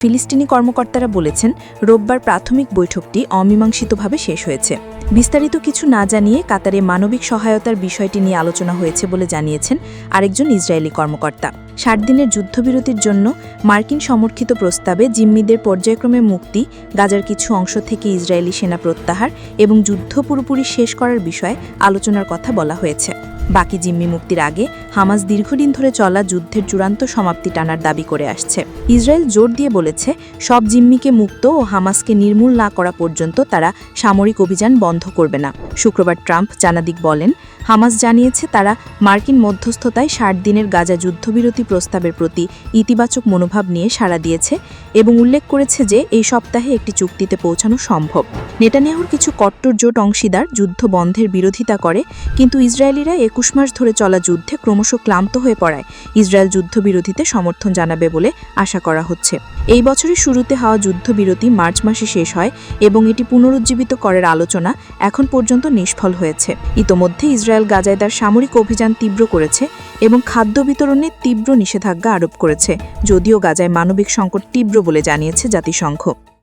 ফিলিস্তিনি কর্মকর্তারা বলেছেন রোববার প্রাথমিক বৈঠকটি অমীমাংসিতভাবে শেষ হয়েছে। বিস্তারিত কিছু না জানিয়ে কাতারে মানবিক সহায়তার বিষয়টি নিয়ে আলোচনা হয়েছে বলে জানিয়েছেন আরেকজন ইসরায়েলি কর্মকর্তা। ৬০ দিনের যুদ্ধবিরতির জন্য মার্কিন সমর্থিত প্রস্তাবে জিম্মিদের পর্যায়ক্রমে মুক্তি, গাজার কিছু অংশ থেকে ইসরায়েলি সেনা প্রত্যাহার এবং যুদ্ধ পুরোপুরি শেষ করার বিষয়ে আলোচনার কথা বলা হয়েছে। বাকি জিম্মি মুক্তির আগে হামাস দীর্ঘদিন ধরে চলা যুদ্ধের চূড়ান্ত সমাপ্তি টানার দাবি করে আসছে। ইসরায়েল জোর দিয়ে বলেছে সব জিম্মিকে মুক্ত ও হামাসকে নির্মূল না করা পর্যন্ত তারা সামরিক অভিযান বন্ধ করবে না। শুক্রবার ট্রাম্প জানাদিক বলেন, হামাস জানিয়েছে তারা মার্কিন মধ্যস্থতায় ৬০ দিনের গাজা যুদ্ধবিরতি প্রস্তাবের প্রতি ইতিবাচক মনোভাব নিয়ে সাড়া দিয়েছে এবং উল্লেখ করেছে যে এই সপ্তাহে একটি চুক্তিতে পৌঁছানো সম্ভব। নেতানিয়াহুর কিছু কট্টর জোট অংশীদার যুদ্ধ বন্ধের বিরোধিতা করে, কিন্তু ইসরায়েলিরা ২১ মাস ধরে চলা যুদ্ধে ক্রমশ ক্লান্ত হয়ে পড়ায় ইসরায়েল যুদ্ধবিরতিতে সমর্থন জানাবে বলে আশা করা হচ্ছে। এই বছরের শুরুতে হওয়া যুদ্ধবিরতি মার্চ মাসে শেষ হয় এবং এটি পুনরুজ্জীবিত করার আলোচনা এখন পর্যন্ত নিষ্ফল হয়েছে। ইতোমধ্যে ইসরায়েল গাজায় তার সামরিক অভিযান তীব্র করেছে এবং খাদ্য বিতরণে তীব্র নিষেধাজ্ঞা আরোপ করেছে, যদিও গাজায় মানবিক সংকট তীব্র বলে জানিয়েছে জাতিসংঘ।